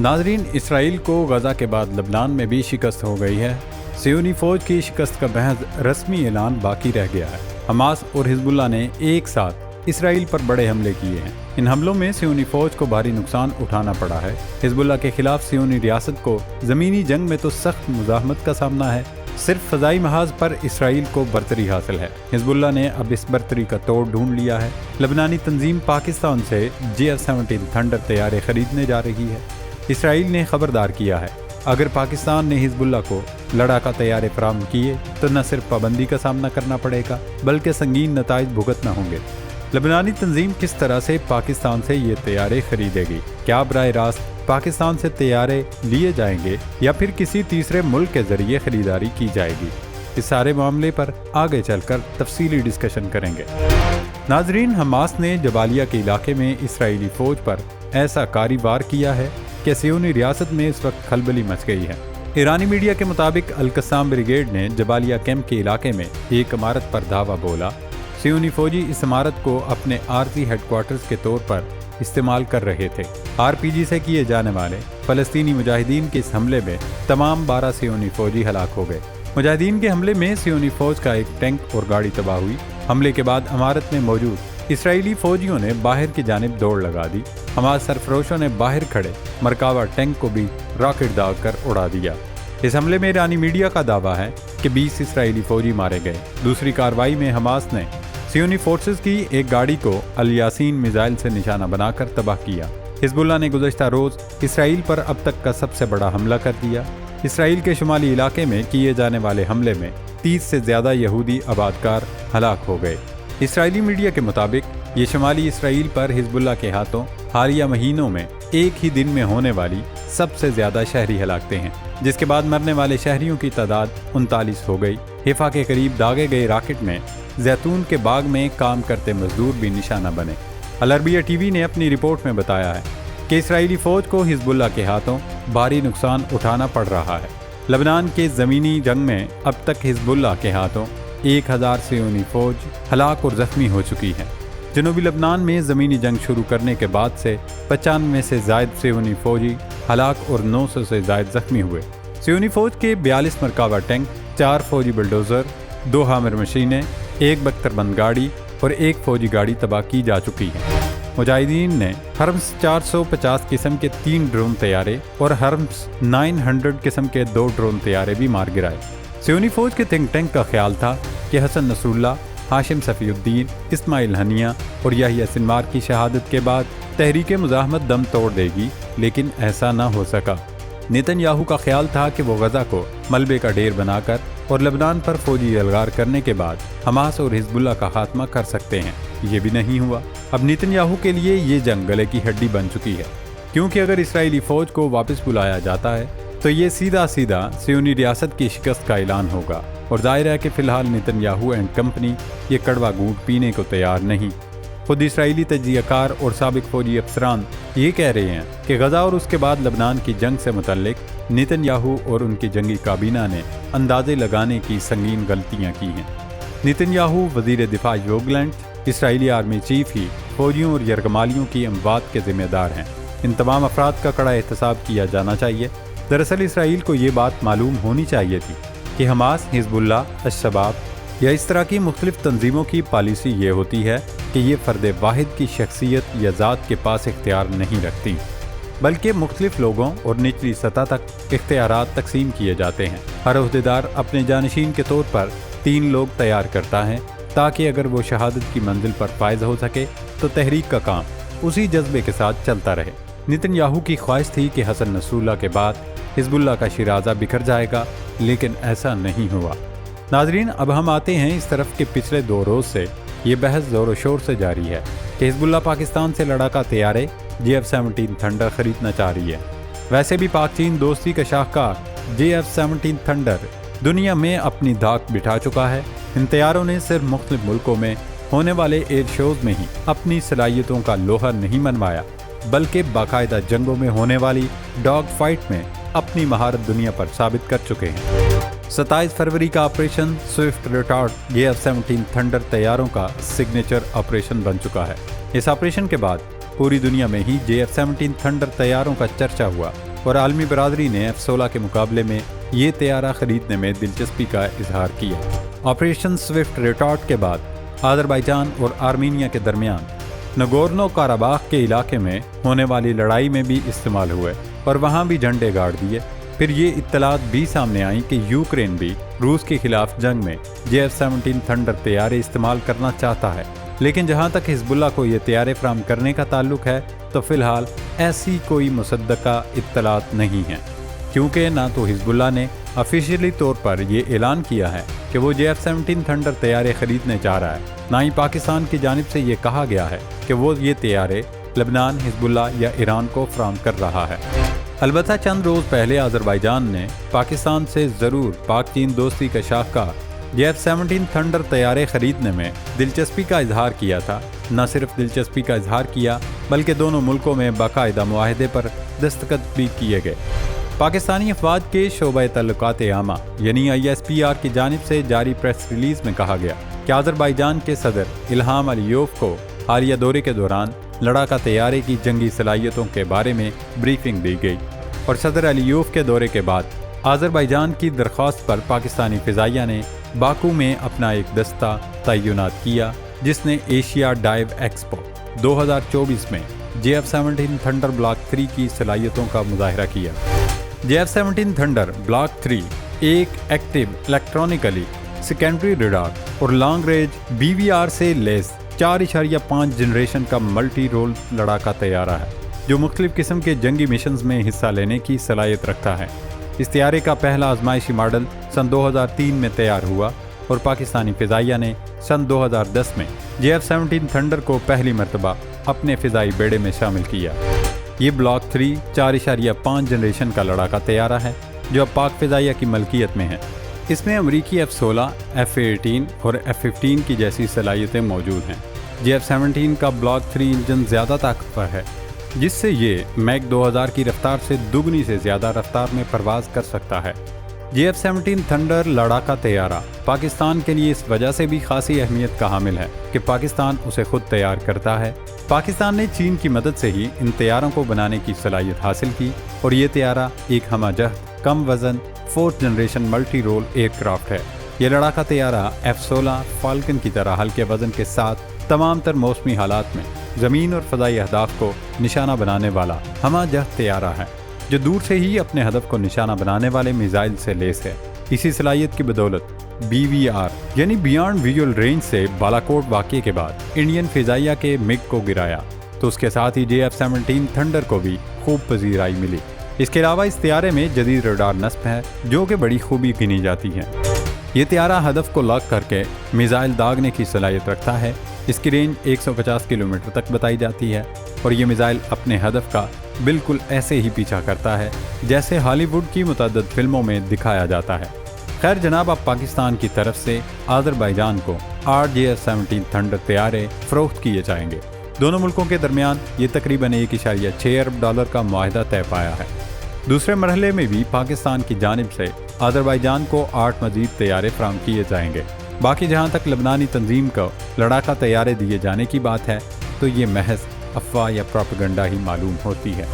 ناظرین، اسرائیل کو غزہ کے بعد لبنان میں بھی شکست ہو گئی ہے۔ صہیونی فوج کی شکست کا محض رسمی اعلان باقی رہ گیا ہے۔ حماس اور حزب اللہ نے ایک ساتھ اسرائیل پر بڑے حملے کیے ہیں۔ ان حملوں میں صہیونی فوج کو بھاری نقصان اٹھانا پڑا ہے۔ حزب اللہ کے خلاف صہیونی ریاست کو زمینی جنگ میں تو سخت مزاحمت کا سامنا ہے۔ صرف فضائی محاذ پر اسرائیل کو برتری حاصل ہے۔ حزب اللہ نے اب اس برتری کا توڑ ڈھونڈ لیا ہے۔ لبنانی تنظیم پاکستان سے JF-17 تھنڈر طیارے خریدنے جا رہی ہے۔ اسرائیل نے خبردار کیا ہے، اگر پاکستان نے حزب اللہ کو لڑاکا طیارے فراہم کیے تو نہ صرف پابندی کا سامنا کرنا پڑے گا بلکہ سنگین نتائج بھگتنا ہوں گے۔ لبنانی تنظیم کس طرح سے پاکستان سے یہ طیارے خریدے گی؟ کیا براہ راست پاکستان سے طیارے لیے جائیں گے یا پھر کسی تیسرے ملک کے ذریعے خریداری کی جائے گی؟ اس سارے معاملے پر آگے چل کر تفصیلی ڈسکشن کریں گے۔ ناظرین، حماس نے جبالیہ کے علاقے میں اسرائیلی فوج پر ایسا کاری وار کیا ہے کہ صہیونی ریاست میں اس وقت کھلبلی مچ گئی ہے۔ ایرانی میڈیا کے مطابق القسام بریگیڈ نے جبالیہ کیمپ کے علاقے میں ایک عمارت پر دھاوا بولا۔ صہیونی فوجی اس عمارت کو اپنے عارضی ہیڈ کوارٹرز کے طور پر استعمال کر رہے تھے۔ RPG سے کیے جانے والے فلسطینی مجاہدین کے اس حملے میں تمام 12 صہیونی فوجی ہلاک ہو گئے۔ مجاہدین کے حملے میں صہیونی فوج کا ایک ٹینک اور گاڑی تباہ ہوئی۔ حملے کے بعد عمارت میں موجود اسرائیلی فوجیوں نے باہر کی جانب دوڑ لگا دی۔ حماس سرفروشوں نے باہر کھڑے مرکبہ ٹینک کو بھی راکٹ داغ کر اڑا دیا۔ اس حملے میں ایرانی میڈیا کا دعویٰ ہے کہ 20 اسرائیلی فوجی مارے گئے۔ دوسری کارروائی میں حماس نے صہیونی فورسز کی ایک گاڑی کو الیاسین میزائل سے نشانہ بنا کر تباہ کیا۔ حزب اللہ نے گزشتہ روز اسرائیل پر اب تک کا سب سے بڑا حملہ کر دیا۔ اسرائیل کے شمالی علاقے میں کیے جانے والے حملے میں 30 سے زیادہ یہودی آبادکار ہلاک ہو گئے۔ اسرائیلی میڈیا کے مطابق یہ شمالی اسرائیل پر حزب اللہ کے ہاتھوں حالیہ مہینوں میں ایک ہی دن میں ہونے والی سب سے زیادہ شہری ہلاکتیں ہیں، جس کے بعد مرنے والے شہریوں کی تعداد 39 ہو گئی۔ حیفا کے قریب داغے گئے راکٹ میں زیتون کے باغ میں کام کرتے مزدور بھی نشانہ بنے۔ العربیہ TV نے اپنی رپورٹ میں بتایا ہے کہ اسرائیلی فوج کو حزب اللہ کے ہاتھوں بھاری نقصان اٹھانا پڑ رہا ہے۔ لبنان کے زمینی جنگ میں اب تک حزب اللہ کے ہاتھوں 1000 صہیونی فوج ہلاک اور زخمی ہو چکی ہے۔ جنوبی لبنان میں زمینی جنگ شروع کرنے کے بعد سے 95 سے زائد صہیونی فوجی ہلاک اور 900 سے زائد زخمی ہوئے۔ صہیونی فوج کے 42 مرکبہ ٹینک، 4 فوجی بلڈوزر، 2 حامر مشینیں، 1 بختر بند گاڑی اور 1 فوجی گاڑی تباہ کی جا چکی ہے۔ مجاہدین نے ہرمس 450 قسم کے 3 ڈرون طیارے اور ہرمس 900 قسم کے 2 ڈرون طیارے بھی مار گرائے۔ صہیونی فوج کے تھنک ٹینک کا خیال تھا کہ حسن نصر اللہ، ہاشم صفی الدین، اسماعیل ہنیہ اور یحییٰ سنوار کی شہادت کے بعد تحریک مزاحمت دم توڑ دے گی، لیکن ایسا نہ ہو سکا۔ نیتن یاہو کا خیال تھا کہ وہ غزہ کو ملبے کا ڈیر بنا کر اور لبنان پر فوجی یلغار کرنے کے بعد حماس اور حزب اللہ کا خاتمہ کر سکتے ہیں۔ یہ بھی نہیں ہوا۔ اب نیتن یاہو کے لیے یہ جنگ گلے کی ہڈی بن چکی ہے، کیونکہ اگر اسرائیلی فوج کو واپس بلایا جاتا ہے تو یہ سیدھا صہیونی ریاست کی شکست کا اعلان ہوگا، اور ظاہر ہے کہ فی الحال نیتن یاہو اینڈ کمپنی یہ کڑوا گھونٹ پینے کو تیار نہیں۔ خود اسرائیلی تجزیہ کار اور سابق فوجی افسران یہ کہہ رہے ہیں کہ غزہ اور اس کے بعد لبنان کی جنگ سے متعلق نیتن یاہو اور ان کی جنگی کابینہ نے اندازے لگانے کی سنگین غلطیاں کی ہیں۔ نیتن یاہو، وزیر دفاع یوگ لینڈ، اسرائیلی آرمی چیف ہی فوجیوں اور یرغمالیوں کی اموات کے ذمہ دار ہیں۔ ان تمام افراد کا کڑا احتساب کیا جانا چاہیے۔ دراصل اسرائیل کو یہ بات معلوم ہونی چاہیے تھی کہ حماس، حزب اللہ، الشباب یا اس طرح کی مختلف تنظیموں کی پالیسی یہ ہوتی ہے کہ یہ فرد واحد کی شخصیت یا ذات کے پاس اختیار نہیں رکھتی، بلکہ مختلف لوگوں اور نچلی سطح تک اختیارات تقسیم کیے جاتے ہیں۔ ہر عہدیدار اپنے جانشین کے طور پر 3 لوگ تیار کرتا ہے تاکہ اگر وہ شہادت کی منزل پر فائز ہو سکے تو تحریک کا کام اسی جذبے کے ساتھ چلتا رہے۔ نیتن یاہو کی خواہش تھی کہ حسن نصر اللہ کے بعد حزب اللہ کا شیرازہ بکھر جائے گا، لیکن ایسا نہیں ہوا۔ ناظرین، اب ہم آتے ہیں اس طرف کہ پچھلے 2 روز سے یہ بحث زور و شور سے جاری ہے کہ حزب اللہ پاکستان سے لڑاکا طیارے JF-17 تھنڈر خریدنا چاہ رہی ہے۔ ویسے بھی پاک چین دوستی کا شاہکار JF-17 تھنڈر دنیا میں اپنی دھاک بٹھا چکا ہے۔ ان طیاروں نے صرف مختلف ملکوں میں ہونے والے ایئر شوز میں ہی اپنی صلاحیتوں کا لوہا نہیں منوایا، بلکہ باقاعدہ جنگوں میں ہونے والی ڈاگ فائٹ میں اپنی مہارت دنیا پر ثابت کر چکے ہیں۔ 27 فروری کا operation Swift retard JF-17 thunder طیاروں کا سگنیچر آپریشن بن چکا ہے۔ اس آپریشن کے بعد پوری دنیا میں ہی JF-17 تھنڈر طیاروں کا چرچا ہوا۔ اور عالمی برادری نے F-16 کے مقابلے میں یہ طیارہ خریدنے میں دلچسپی کا اظہار کیا۔ آپریشن سوئفٹ ریٹارٹ کے بعد آذربائیجان اور آرمینیا کے درمیان نگورنو کاراباخ کے علاقے میں ہونے والی لڑائی میں بھی استعمال ہوئے اور وہاں بھی جھنڈے گاڑ دیے۔ پھر یہ اطلاعات بھی سامنے آئیں کہ یوکرین بھی روس کے خلاف جنگ میں F-17 تھنڈر طیارے استعمال کرنا چاہتا ہے، لیکن جہاں تک حزب اللہ کو یہ طیارے فراہم کرنے کا تعلق ہے تو فی الحال ایسی کوئی مصدقہ اطلاعات نہیں ہیں، کیونکہ نہ تو حزب اللہ نے آفیشیلی طور پر یہ اعلان کیا ہے کہ وہ F-17 تھنڈر طیارے خریدنے جا رہا ہے، نہ ہی پاکستان کی جانب سے یہ کہا گیا ہے کہ وہ یہ طیارے لبنان، حزب اللہ یا ایران کو فراہم کر رہا ہے۔ البتہ چند روز پہلے آذربائیجان نے پاکستان سے ضرور پاک چین دوستی کا شاہکار F-17 تھنڈر طیارے خریدنے میں دلچسپی کا اظہار کیا تھا۔ نہ صرف دلچسپی کا اظہار کیا بلکہ دونوں ملکوں میں باقاعدہ معاہدے پر دستخط بھی کیے گئے۔ پاکستانی افواج کے شعبہ تعلقات عامہ یعنی ISPR کی جانب سے جاری پریس ریلیز میں کہا گیا کہ آذربائیجان کے صدر الہام علیوف کو حالیہ دورے کے دوران لڑاکا طیارے کی جنگی صلاحیتوں کے بارے میں بریفنگ دی گئی، اور صدر علیوف کے دورے کے بعد آذربائیجان کی درخواست پر پاکستانی فضائیہ نے باکو میں اپنا ایک دستہ تعینات کیا، جس نے ایشیا ڈائیو ایکسپو 2024 میں F-17 تھنڈر بلاک 3 کی صلاحیتوں کا مظاہرہ کیا۔ F-17 تھنڈر بلاک 3 ایک ایکٹیو الیکٹرانکلی سیکنڈری ریڈار اور لانگ رینج BVR سے لیس 4.5 جنریشن کا ملٹی رول لڑاکا طیارہ ہے، جو مختلف قسم کے جنگی مشنز میں حصہ لینے کی صلاحیت رکھتا ہے۔ اس طیارے کا پہلا آزمائشی ماڈل سن 2003 میں تیار ہوا اور پاکستانی فضائیہ نے سن 2010 میں F-17 تھنڈر کو پہلی مرتبہ اپنے فضائی بیڑے میں شامل کیا۔ یہ بلاک 3 4.5 جنریشن کا لڑاکا طیارہ ہے جو اب پاک فضائیہ کی ملکیت میں ہے۔ اس میں امریکی F-16، F-18 اور F-15 کی جیسی صلاحیتیں موجود ہیں۔ F-17 کا بلاک 3 انجن زیادہ طاقتور ہے، جس سے یہ میک 2000 کی رفتار سے دگنی سے زیادہ رفتار میں پرواز کر سکتا ہے۔ F-17 تھنڈر لڑاکا طیارہ پاکستان کے لیے اس وجہ سے بھی خاصی اہمیت کا حامل ہے کہ پاکستان اسے خود تیار کرتا ہے۔ پاکستان نے چین کی مدد سے ہی ان طیاروں کو بنانے کی صلاحیت حاصل کی، اور یہ طیارہ ایک ہمہ جہت کم وزن 4th generation multi role aircraft ہے۔ یہ لڑاکا طیارہ F-16 فالکن کی طرح ہلکے وزن کے ساتھ تمام تر موسمی حالات میں زمین اور فضائی اہداف کو نشانہ بنانے والا ہمہ جہت طیارہ ہے، جو دور سے ہی اپنے ہدف کو نشانہ بنانے والے میزائل سے لیس ہے۔ اسی صلاحیت کی بدولت BVR یعنی بیانڈ ویژول رینج سے بالاکوٹ واقعے کے بعد انڈین فضائیہ کے MiG کو گرایا، تو اس کے ساتھ ہی F-17 تھنڈر کو بھی خوب پذیرائی ملی۔ اس کے علاوہ اس طیارے میں جدید ریڈار نصب ہے، جو کہ بڑی خوبی گنی جاتی ہے۔ یہ طیارہ ہدف کو لاک کر کے میزائل داغنے کی صلاحیت رکھتا ہے۔ اس کی رینج 150 کلومیٹر تک بتائی جاتی ہے، اور یہ میزائل اپنے ہدف کا بالکل ایسے ہی پیچھا کرتا ہے جیسے ہالی ووڈ کی متعدد فلموں میں دکھایا جاتا ہے۔ خیر جناب، اب پاکستان کی طرف سے آذربائیجان کو 8 F-17 تھنڈر طیارے فروخت کیے جائیں گے۔ دونوں ملکوں کے درمیان یہ تقریباً $1.6 ارب کا معاہدہ طے پایا ہے۔ دوسرے مرحلے میں بھی پاکستان کی جانب سے آذربائیجان کو 8 مزید طیارے فراہم کیے جائیں گے۔ باقی جہاں تک لبنانی تنظیم کو لڑاکا طیارے دیے جانے کی بات ہے، تو یہ محض افواہ یا پروپیگنڈا ہی معلوم ہوتی ہے۔